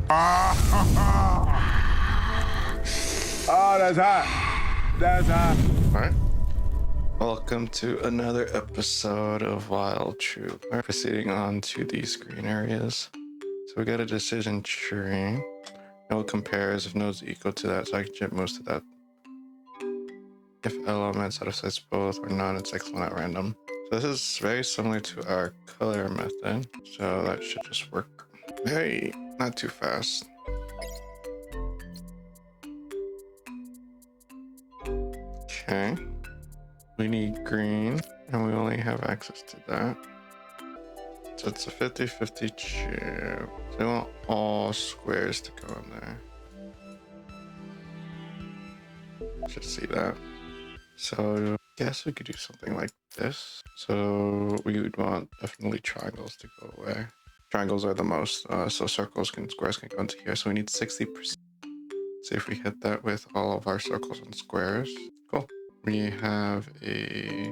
Oh, that's hot. That's hot. All right. Welcome to another episode of Wild Troop. We're proceeding on to these green areas. So we got a decision tree. No compares if nodes equal to that, so I can jump most of that. If elements satisfies both or none, it's excellent at random. So this is very similar to our color method, so that should just work. Very, not too fast. Okay. We need green, and we only have access to that. So it's a 50-50 chip. So we want all squares to go in there. Should see that. So I guess we could do something like this. So we would want definitely triangles to go away. Triangles are the most, so circles and squares can go into here. So we need 60%. See if we hit that with all of our circles and squares. Cool. We have a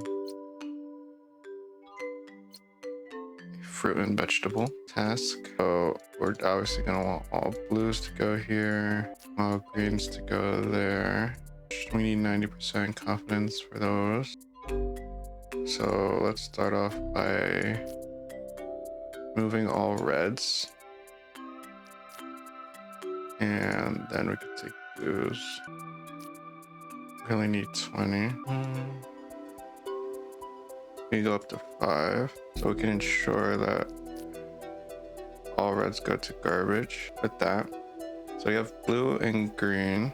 fruit and vegetable task. So we're obviously gonna want all blues to go here, all greens to go there. We need 90% confidence for those. So let's start off by moving all reds. And then we could take blues. We only need 20. We go up to 5. So we can ensure that all reds go to garbage with that. So we have blue and green.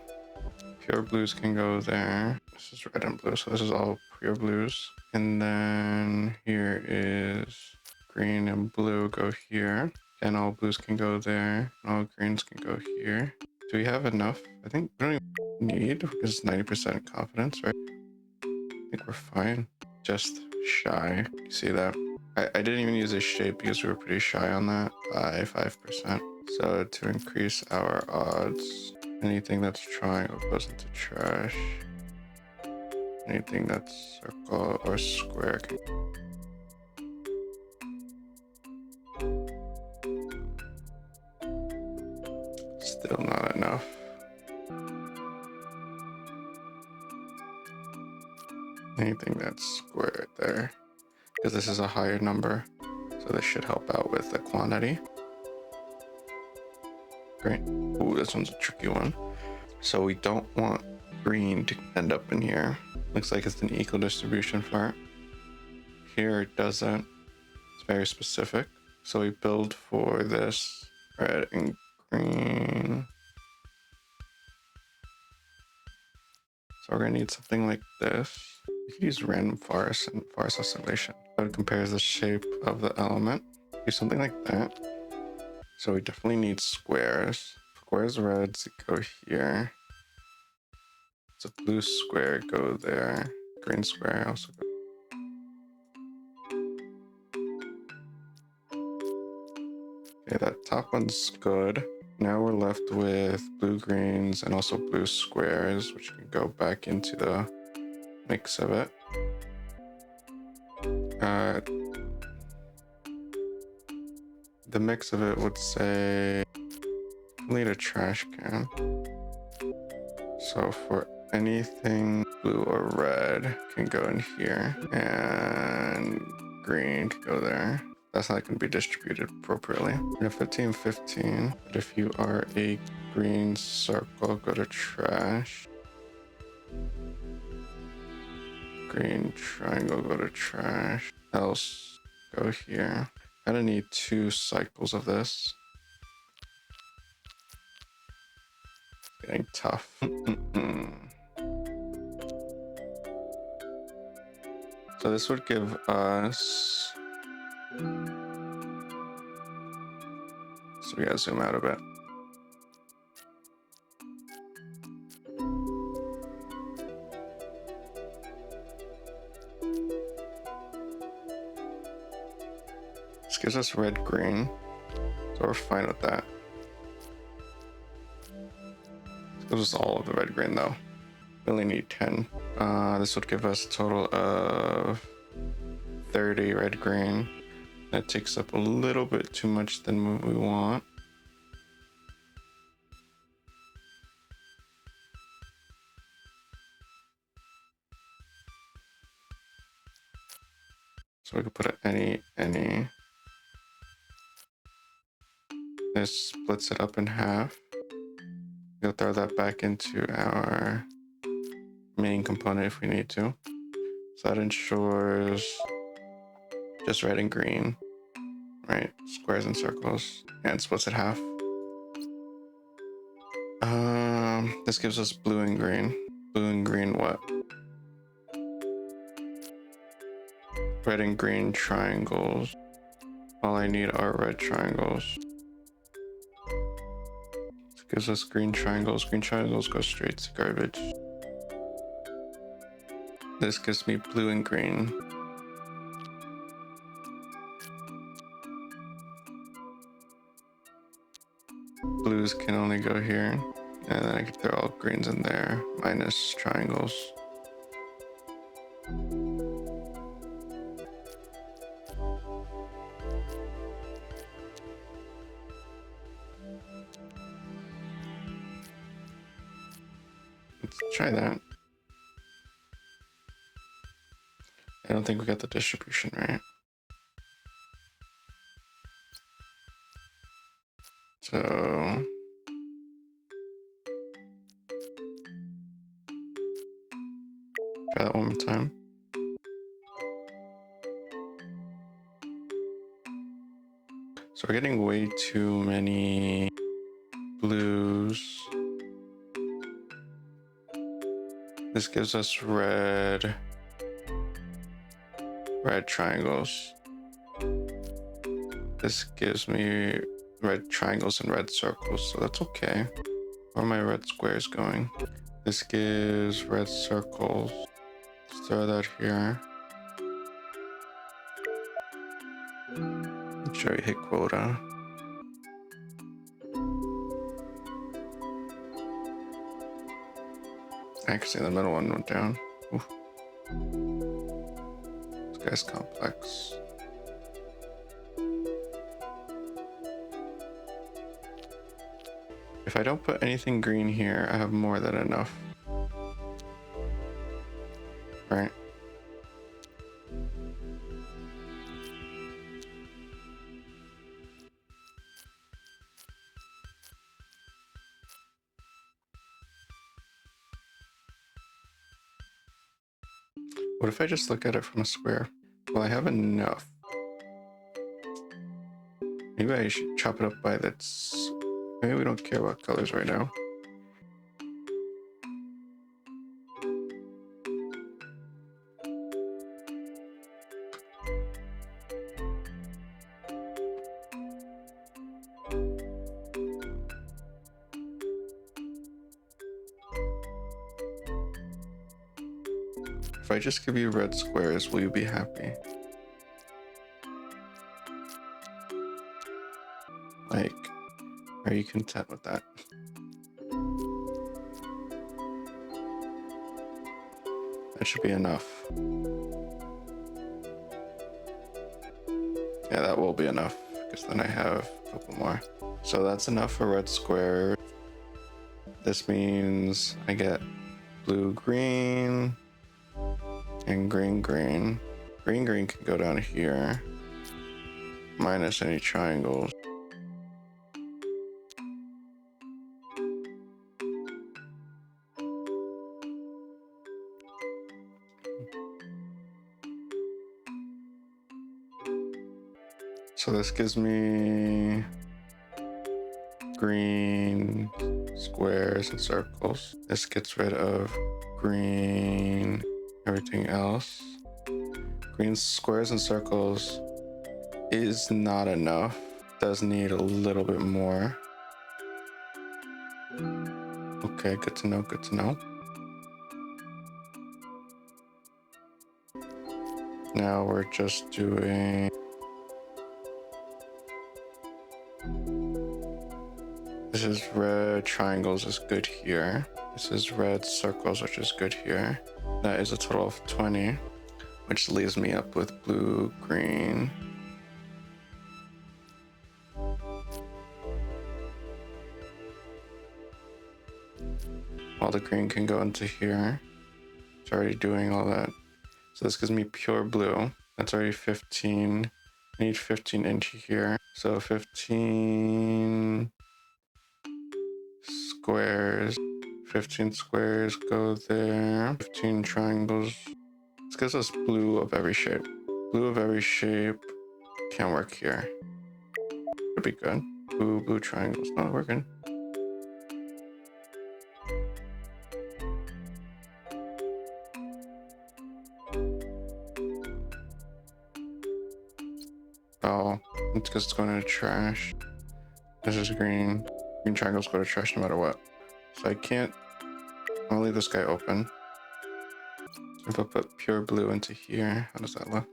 Pure blues can go there. This is red and blue, so this is all pure blues. And then here is green and blue go here. And all blues can go there. And all greens can go here. Do we have enough? I think we don't even need, because it's 90% confidence, right? I think we're fine. Just shy. You see that? I didn't even use a shape because we were pretty shy on that by 5%. So to increase our odds, anything that's triangle goes into trash. Anything that's circle or square can... Still not enough. Anything that's square right there, because this is a higher number, so this should help out with the quantity. Great. Ooh, this one's a tricky one. So we don't want green to end up in here. Looks like it's an equal distribution for it. Here it doesn't. It's very specific. So we build for this red and green. So we're gonna need something like this. You could use random forest and forest oscillation. So it compares the shape of the element. Do something like that. So we definitely need squares. Squares reds go here. So blue square go there. Green square also go. Okay, that top one's good. Now we're left with blue greens and also blue squares, which can go back into the mix of it. The mix of it would say need a trash can. So for anything blue or red can go in here, and green can go there. That's not going to be distributed appropriately. We have 15-15, but if you are a green circle, go to trash. Green triangle, go to trash. Else, go here. I'm gonna need 2 cycles of this. Getting tough. So this would give us... So we gotta zoom out a bit. This gives us red, green. So we're fine with that. This gives us all of the red, green though. We only need 10. This would give us a total of 30 red, green. That takes up a little bit too much than what we want. So we could put any. This splits it up in half. We'll throw that back into our main component if we need to. So that ensures just red and green, right? Squares and circles, and splits it half. This gives us blue and green. Blue and green what? Red and green triangles. All I need are red triangles. This gives us green triangles. Green triangles go straight to garbage. This gives me blue and green. Blues can only go here. And then I can throw all greens in there, minus triangles. Let's try that. I don't think we got the distribution right. So try that one more time. So we're getting way too many blues. This gives us red triangles. This gives me red triangles and red circles, so that's okay. Where are my red squares going? This gives red circles. Let's throw that here. Make sure we hit quota. Actually, the middle one went down. Oof. This guy's complex. If I don't put anything green here, I have more than enough. Right? What if I just look at it from a square? Well, I have enough. Maybe I should chop it up by that's... Maybe we don't care about colors right now. If I just give you red squares, will you be happy? Like, are you content with that? That should be enough. Yeah, that will be enough, because then I have a couple more. So that's enough for red square. This means I get blue, green, and green, green. Green, green can go down here, minus any triangles. So this gives me green squares and circles. This gets rid of green, everything else. Green squares and circles is not enough. Does need a little bit more. Okay, good to know, good to know. Now we're just doing... This is red triangles is good here. This is red circles, which is good here. That is a total of 20, which leaves me up with blue, green. All the green can go into here. It's already doing all that. So this gives me pure blue. That's already 15. I need 15 into here. So 15 squares. 15 squares go there. 15 triangles. This gives us blue of every shape. Blue of every shape can't work here. Could be good. Blue triangles not working. Oh, it's because it's going to trash. This is green. Green triangles go to trash no matter what. So I can't. I'll leave this guy open. If I put pure blue into here, how does that look?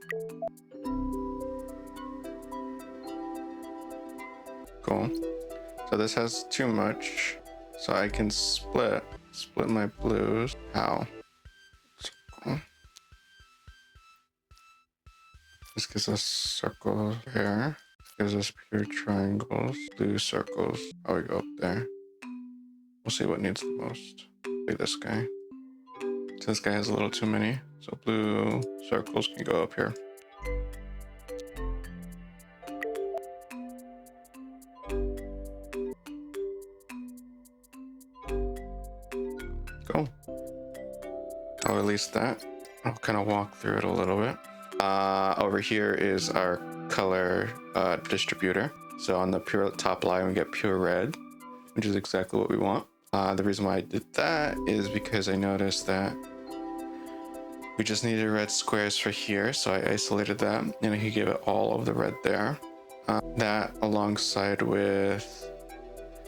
Cool. So this has too much. So I can split my blues. How? So cool. This gives us circles here. This gives us pure triangles. Blue circles. Probably go up there. We'll see what needs the most. Maybe this guy. So this guy has a little too many. So blue circles can go up here. Cool. I'll release that. I'll kind of walk through it a little bit. Over here is our color distributor. So on the pure top line, we get pure red, which is exactly what we want. The reason why I did that is because I noticed that we just needed red squares for here. So I isolated that and I could give it all of the red there. That alongside with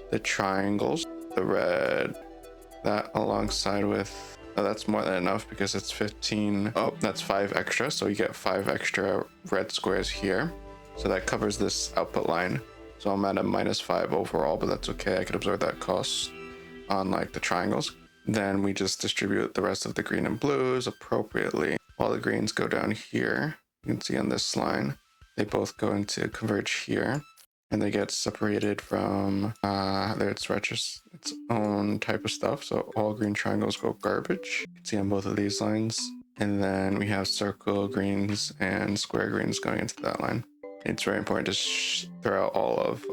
the triangles, the red, that alongside with, oh, that's more than enough because it's 15. Oh, that's 5 extra. So you get 5 extra red squares here. So that covers this output line. So I'm at a -5 overall, but that's okay. I could absorb that cost on like the triangles. Then we just distribute the rest of the green and blues appropriately. While the greens go down here, you can see on this line, they both go into converge here. And they get separated from it's its own type of stuff. So all green triangles go garbage. You can see on both of these lines. And then we have circle greens and square greens going into that line. It's very important to throw out all of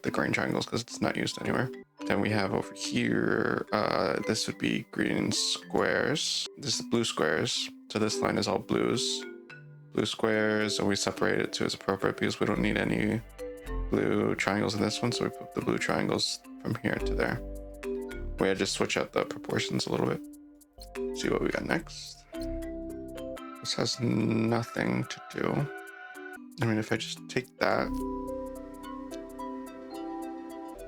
the green triangles because it's not used anywhere. Then we have over here, this would be green squares. This is blue squares. So this line is all blues. Blue squares, and we separate it to as appropriate because we don't need any blue triangles in this one, so we put the blue triangles from here to there. We had to just switch out the proportions a little bit. See what we got next. This has nothing to do. I mean, if I just take that.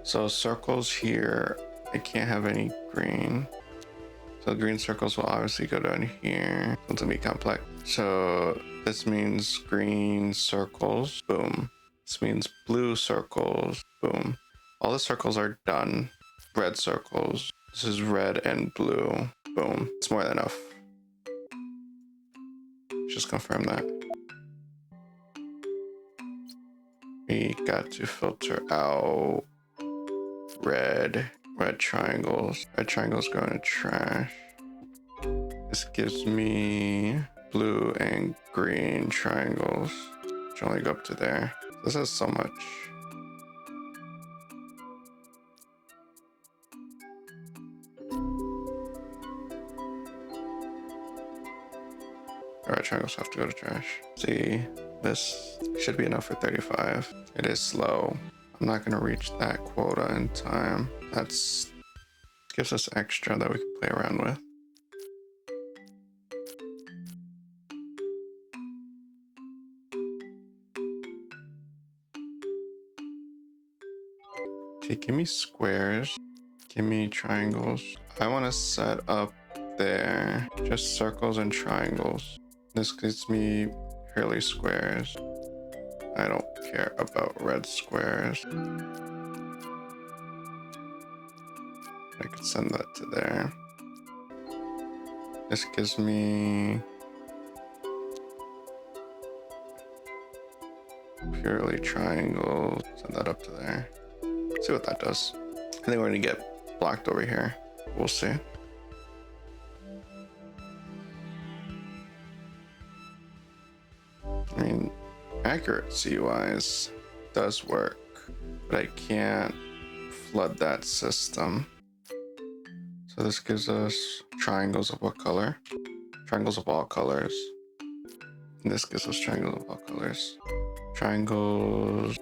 So circles here, I can't have any green. So green circles will obviously go down here. It's gonna be complex. So this means green circles, boom. This means blue circles, boom. All the circles are done. Red circles. This is red and blue, boom. It's more than enough. Just confirm that. We got to filter out red triangles. Red triangles go into trash. This gives me blue and green triangles, which only go up to there. This has so much. Alright, triangles have to go to trash. See, this should be enough for 35. It is slow. I'm not gonna reach that quota in time. That's gives us extra that we can play around with. Okay, give me squares. Give me triangles. I want to set up there just circles and triangles. This gives me purely squares. I don't care about red squares. I could send that to there. This gives me purely triangles. Send that up to there. See what that does. I think we're gonna get blocked over here. We'll see. accuracy wise does work, but I can't flood that system. So this gives us triangles of what color? Triangles of all colors. And this gives us triangles of all colors. Triangles,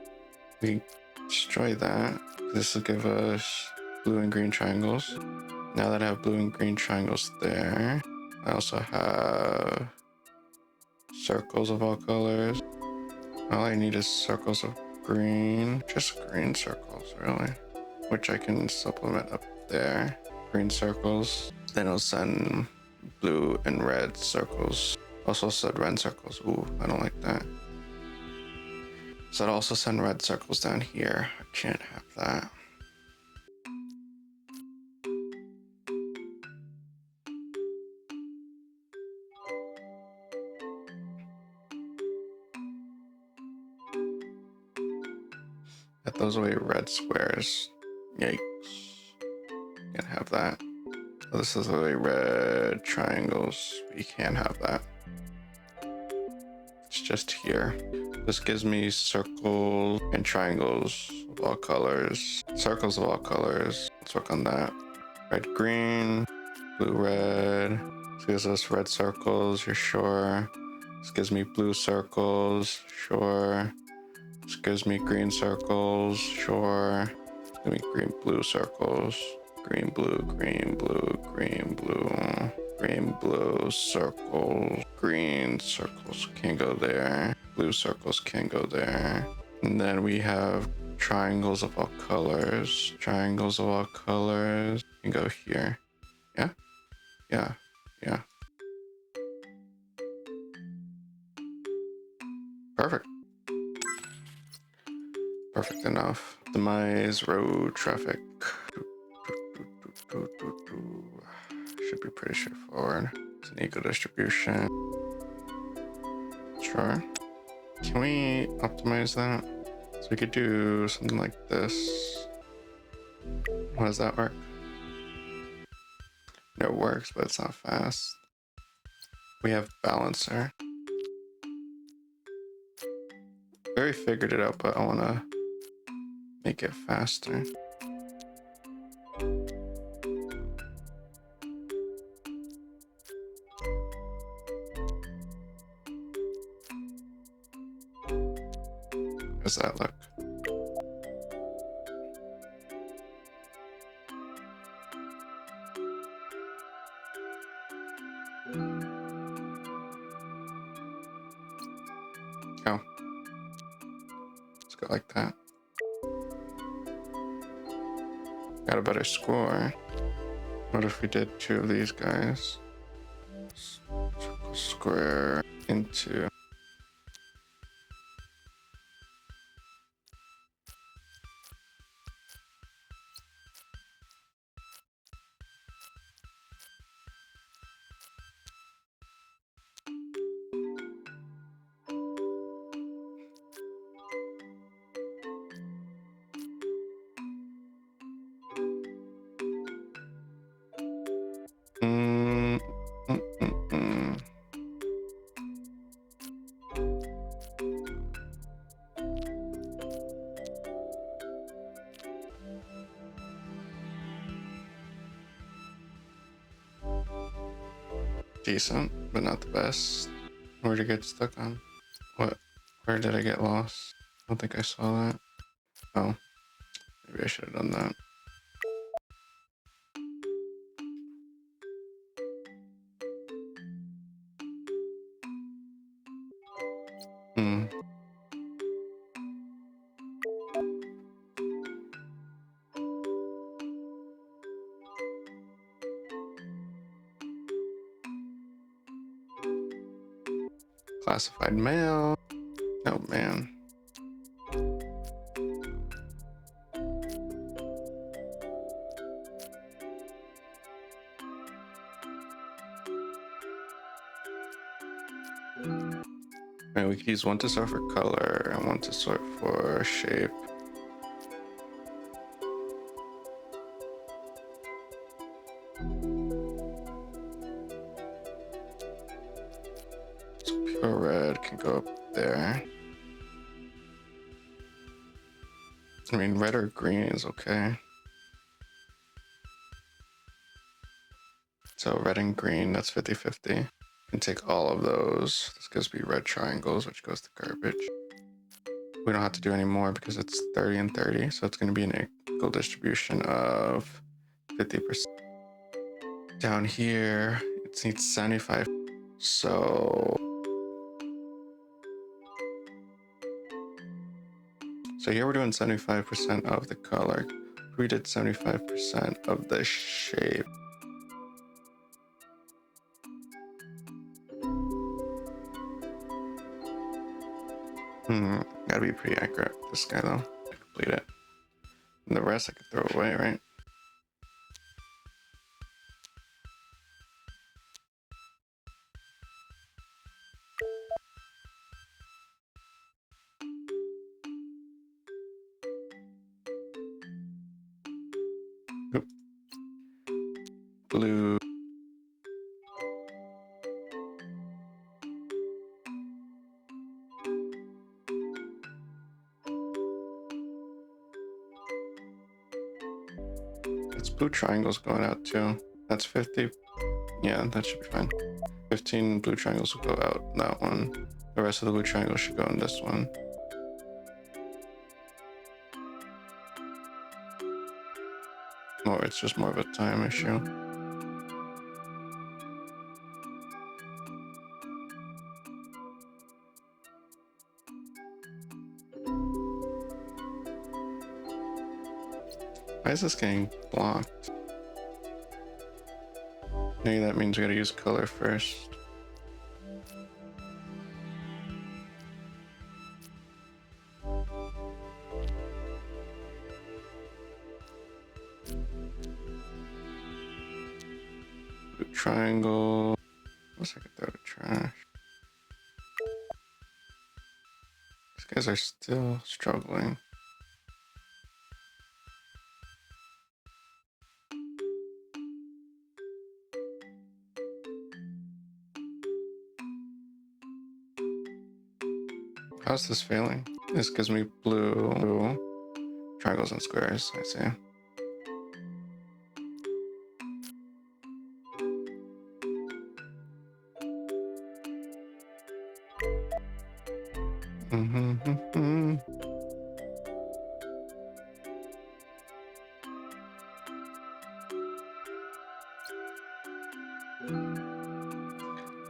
we destroy that. This will give us blue and green triangles. Now that I have blue and green triangles there, I also have circles of all colors. All I need is circles of green, just green circles really, which I can supplement up there. Green circles, then it'll send blue and red circles. Also send red circles. Ooh, I don't like that. So I'd also send red circles down here. I can't have that. Get those away red squares. Yikes. Can't have that. So this is away red triangles. We can't have that. It's just here. This gives me circles and triangles of all colors. Circles of all colors. Let's work on that. Red, green, blue, red. This gives us red circles, you're sure. This gives me blue circles, sure. This gives me green circles, sure. Give me green, blue circles. Green, blue, green, blue, green, blue. Green, blue, circles. Green circles can go there. Blue circles can go there. And then we have triangles of all colors. Triangles of all colors can go here. Yeah? Yeah. Yeah. Perfect. Perfect enough. Optimize road traffic. Should be pretty straightforward. It's an equal distribution. Sure. Can we optimize that? So we could do something like this. How does that work? It works, but it's not fast. We have balancer. I already figured it out, but I want to make it faster. How does that look? Oh. Let's go like that. Got a better score. What if we did two of these guys? Circle, square, into. Decent, but not the best. Where did I get stuck on? What? Where did I get lost? I don't think I saw that. Oh, maybe I should have done that. Classified mail. Oh man. Right, we could use one to sort for color and one to sort for shape. So pure red can go up there. I mean, red or green is okay. So red and green, that's 50-50. Can take all of those. This gives me red triangles, which goes to garbage. We don't have to do any more because it's 30 and 30. So it's going to be an equal distribution of 50%. Down here, it needs 75. So here we're doing 75% of the color. We did 75% of the shape. Gotta be pretty accurate with this guy though to complete it. And the rest I could throw away, right? Oop. Blue. It's blue triangles going out too. That's 50. Yeah, that should be fine. 15 blue triangles will go out that one. The rest of the blue triangles should go in this one. Or it's just more of a time issue. Why is this getting blocked? Maybe that means we gotta use color first. Blue triangle. What's I could throw to trash? These guys are still struggling. How's this failing? This gives me blue triangles and squares, I see.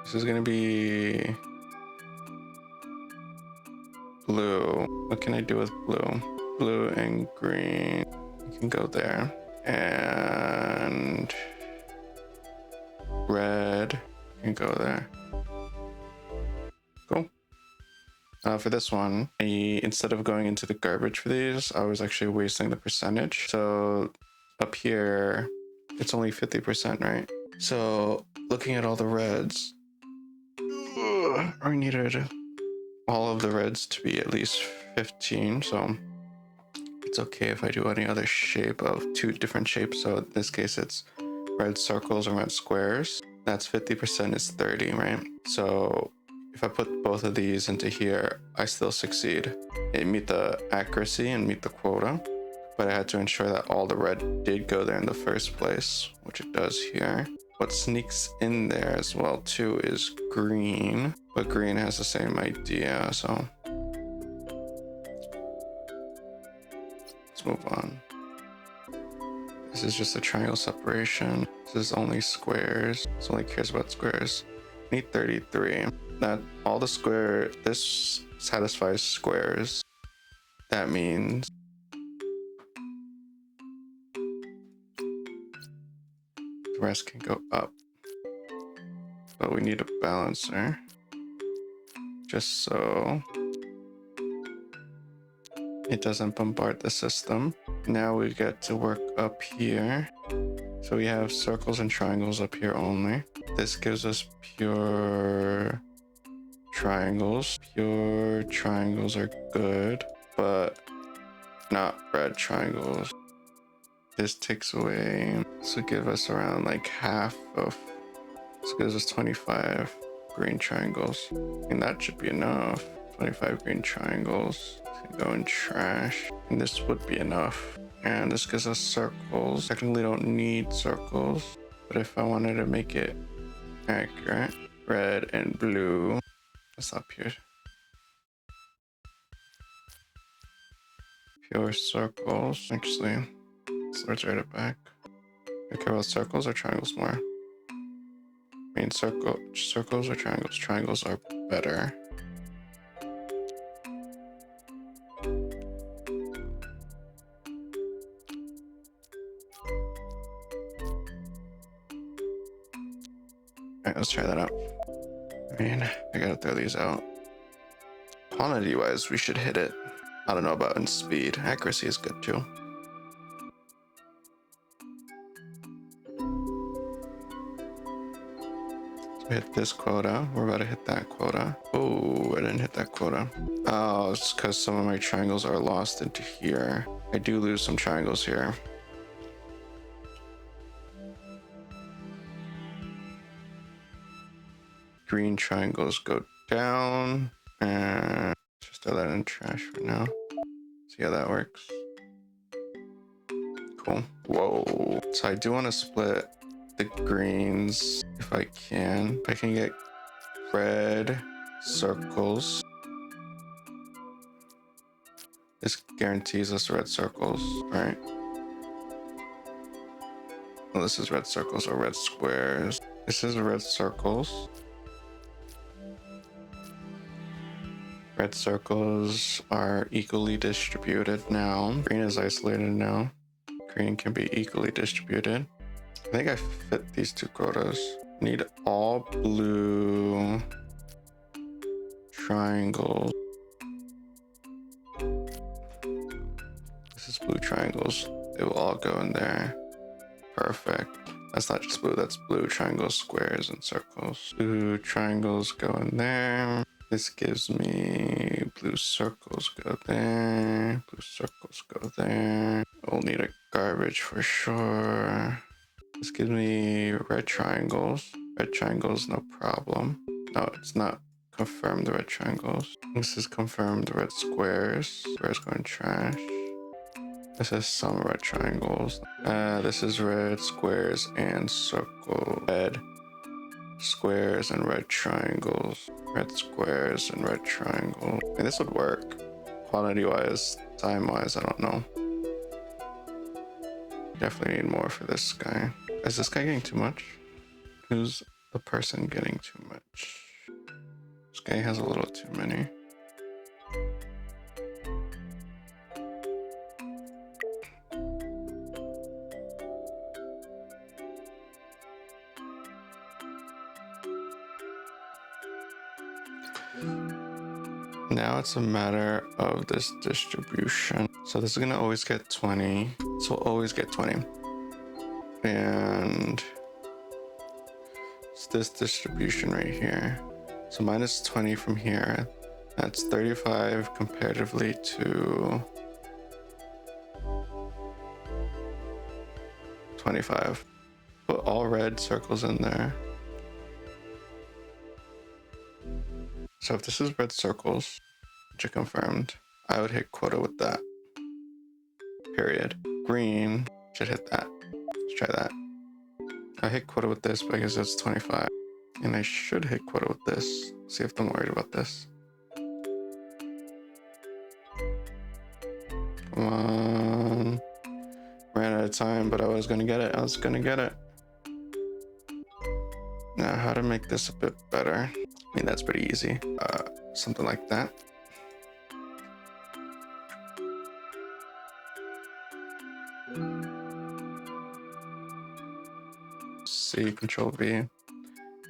This is gonna be blue. What can I do with blue? Blue and green. You can go there. And red can go there. Cool. For this one, instead of going into the garbage for these, I was actually wasting the percentage. So up here, it's only 50%, right? So looking at all the reds, I needed all of the reds to be at least 15. So it's okay if I do any other shape of 2 different shapes. So in this case, it's red circles and red squares. That's 50% is 30, right? So if I put both of these into here, I still succeed. It meet the accuracy and meet the quota, but I had to ensure that all the red did go there in the first place, which it does here. What sneaks in there as well too is green, but green has the same idea, so let's move on. This is just a triangle separation. This is only squares. This only cares about squares. Need 33. That all the square, this satisfies squares. That means the rest can go up. But we need a balancer. Just so it doesn't bombard the system. Now we get to work up here. So we have circles and triangles up here only. This gives us pure triangles. Pure triangles are good, but not red triangles. This takes away, this will give us around like half of, this gives us 25 green triangles. And that should be enough. 25 green triangles. Go in trash. And this would be enough. And this gives us circles. Technically don't need circles. But if I wanted to make it accurate, red and blue. That's not pure. Pure circles. Actually, let's write it back. You care about circles or triangles more? I mean, circles or triangles? Triangles are better. Alright, let's try that out. I mean, I gotta throw these out. Quantity wise, we should hit it. I don't know about in speed. Accuracy is good too. So we hit this quota. We're about to hit that quota. Oh, I didn't hit that quota. Oh, it's because some of my triangles are lost into here. I do lose some triangles here. Green triangles go down, and just throw that in trash for now. See how that works. Cool. Whoa. So I do want to split the greens if I can. If I can get red circles. This guarantees us red circles, right? Well, this is red circles or red squares. This is red circles. Red circles are equally distributed now. Green is isolated now. Green can be equally distributed. I think I fit these two quotas. Need all blue triangles. This is blue triangles. They will all go in there. Perfect. That's not just blue, that's blue triangles, squares, and circles. Blue triangles go in there. This gives me blue circles go there. Blue circles go there. We'll need a garbage for sure. This gives me red triangles. Red triangles, no problem. No, it's not confirmed red triangles. This is confirmed red squares. Squares go in trash. This is some red triangles. This is red squares and circle. Red squares and red triangles. Red squares and red triangles. And this would work. Quantity wise, time wise, I don't know. Definitely need more for this guy. Is this guy getting too much? Who's the person getting too much? This guy has a little too many. Now it's a matter of this distribution. So this is gonna always get 20. So we'll always get 20. And it's this distribution right here. So minus 20 from here. That's 35 comparatively to 25. Put all red circles in there. So if this is red circles, which I confirmed, I would hit quota with that. Period. Green should hit that. Let's try that. I hit quota with this because it's 25. And I should hit quota with this. See if I'm worried about this. Come on. Ran out of time, but I was gonna get it. I was gonna get it. Now, how to make this a bit better? I mean, that's pretty easy. Something like that. C, Control V.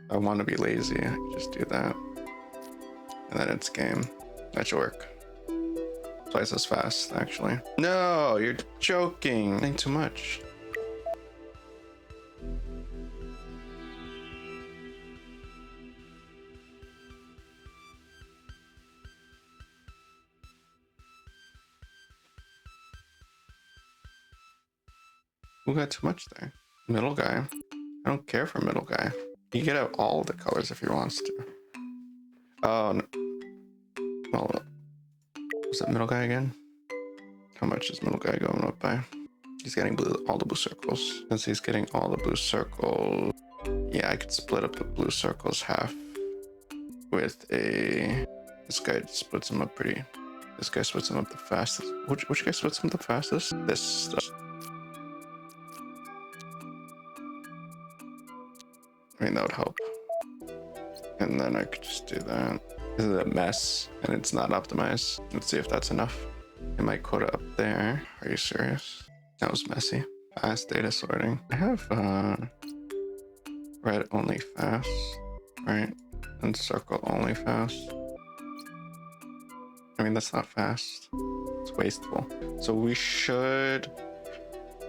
I want to be lazy. I can just do that. And then it's game. That should work. Twice as fast, actually. No, you're joking. Ain't too much. Who got too much there? Middle guy. I don't care for middle guy. He can get out all the colors if he wants to. Oh, no. Well, Was that middle guy again? How much is middle guy going up by? He's getting all the blue circles. Since he's getting all the blue circles, yeah, I could split up the blue circles half with a. This guy splits them up pretty. This guy splits them up the fastest. Which guy splits them the fastest? This stuff. I mean, that would help. And then I could just do that. This is a mess, and it's not optimized. Let's see if that's enough. Get my quota up there. Are you serious? That was messy. Fast data sorting. I have red only fast, right? And circle only fast. I mean, that's not fast. It's wasteful. So we should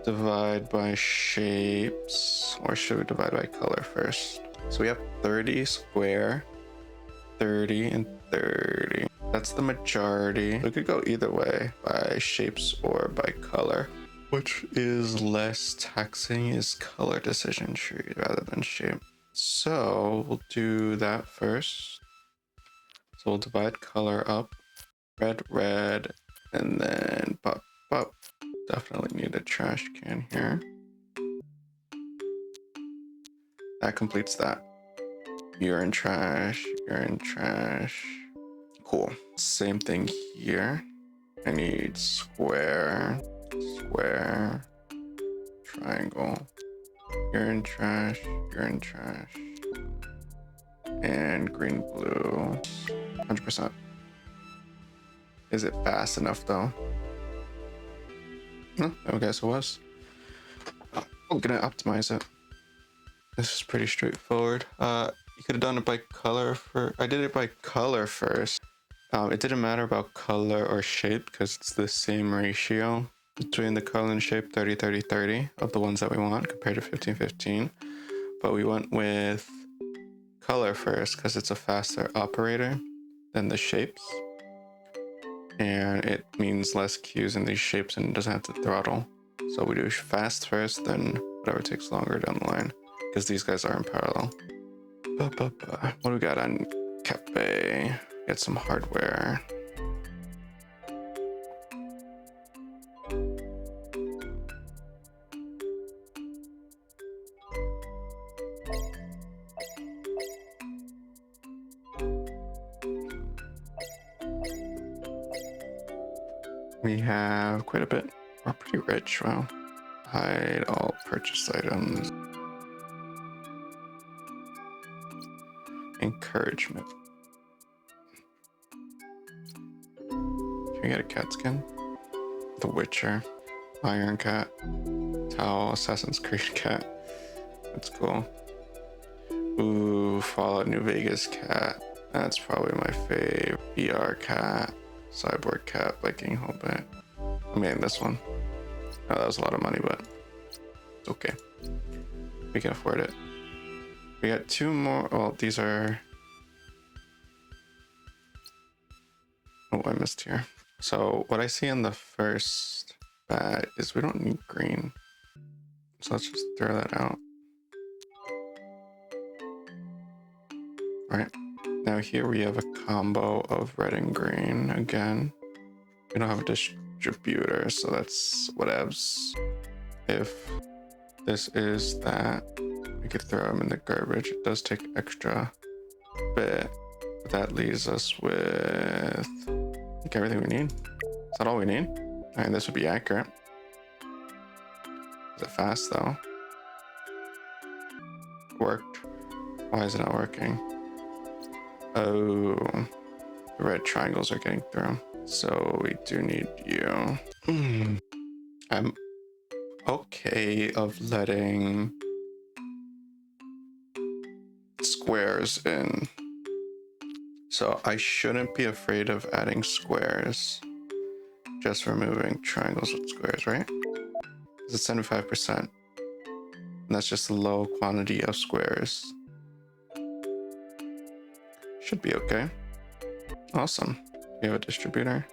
divide by shapes, or should we divide by color first? So we have 30 square, 30 and 30. That's the majority. We could go either way, by shapes or by color. Which is less taxing is color decision tree rather than shape. So we'll do that first. So we'll divide color up. Red, red, and then pop, pop. Definitely need a trash can here. That completes that. Urine trash, urine trash. Cool. Same thing here. I need square, square, triangle, urine trash, and green, blue. 100%. Is it fast enough though? No, I guess it was. I'm gonna optimize it. This is pretty straightforward. You could have done it by color I did it by color first. It didn't matter about color or shape because it's the same ratio between the color and shape, 30, 30, 30 of the ones that we want compared to 15, 15. But we went with color first because it's a faster operator than the shapes. And it means less cues in these shapes and it doesn't have to throttle. So we do fast first, then whatever takes longer down the line, because these guys are in parallel. What do we got on Cafe? Get some hardware. We have quite a bit. We're pretty rich. Wow. Hide all purchase items. Encouragement. Can we get a cat skin? The Witcher. Iron cat. Towel. Assassin's Creed cat. That's cool. Ooh, Fallout New Vegas cat. That's probably my fave. VR cat. Cyborg cat. Viking Hobbit. I'm getting this one. Oh, that was a lot of money, but it's okay. We can afford it. We got two more. Well, these are. Oh, I missed here. So what I see in the first bag is we don't need green. So let's just throw that out. All right. Now here we have a combo of red and green again. We don't have a distributor, so that's whatevs. If this is that, we could throw them in the garbage. It does take extra bit, but that leaves us with I think everything we need. Is that all we need? And this would be accurate. Is it fast though? Worked. Why is it not working? Oh, the red triangles are getting through. So we do need you. I'm okay of letting squares in. So I shouldn't be afraid of adding squares. Just removing triangles with squares, right? It's 75%. And that's just a low quantity of squares. Should be okay. Awesome. We have a distributor.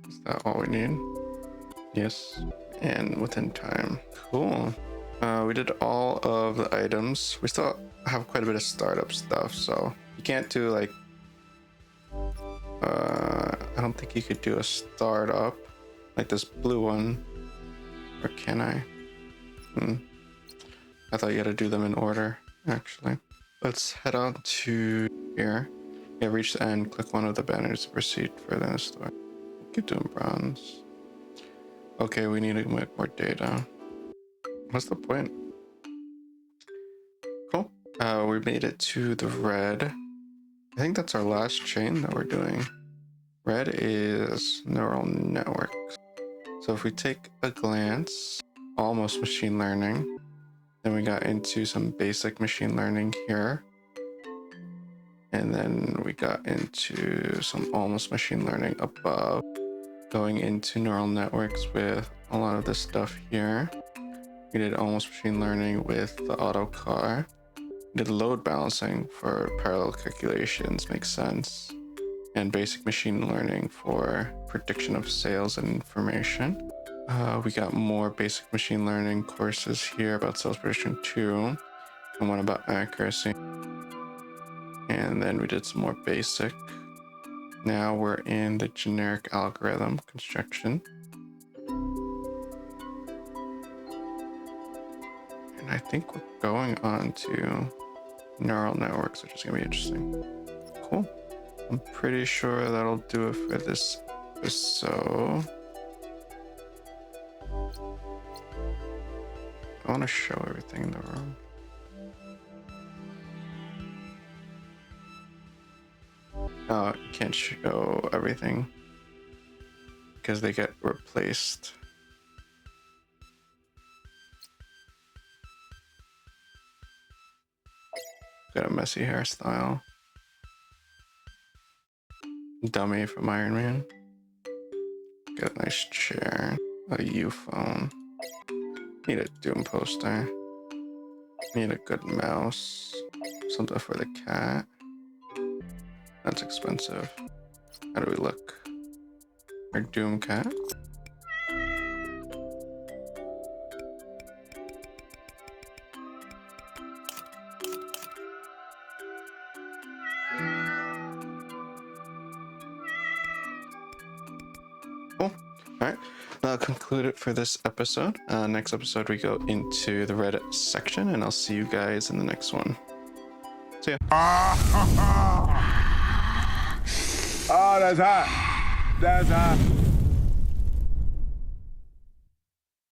Is that all we need? Yes. And within time. Cool. We did all of the items. We still have quite a bit of startup stuff, so you can't do like I don't think you could do a startup like this blue one, or can I? I thought you had to do them in order, actually. Let's head on to here. Yeah, reach the end, click one of the banners to proceed further in the store. Keep doing bronze. Okay, we need to make more data. What's the point? Cool. We made it to the red. I think that's our last chain that we're doing. Red is neural networks. So if we take a glance, almost machine learning, then we got into some basic machine learning here. And then we got into some almost machine learning above, going into neural networks with a lot of this stuff here. We did almost machine learning with the auto car. We did load balancing for parallel calculations, makes sense. And basic machine learning for prediction of sales and information. We got more basic machine learning courses here about sales prediction too, and one about accuracy. And then we did some more basic. Now we're in the generic algorithm construction. And I think we're going on to neural networks, which is gonna be interesting. Cool. I'm pretty sure that'll do it for this episode. I want to show everything in the room. Oh, you can't show everything because they get replaced. Got a messy hairstyle. Dummy from Iron Man. Got a nice chair. A U phone. Need a Doom poster. Need a good mouse. Something for the cat. That's expensive. How do we look? Our Doom cat. Cool. Alright, that'll conclude it for this episode. Next episode we go into the Reddit section, and I'll see you guys in the next one. See ya. Oh, that's hot. That's hot.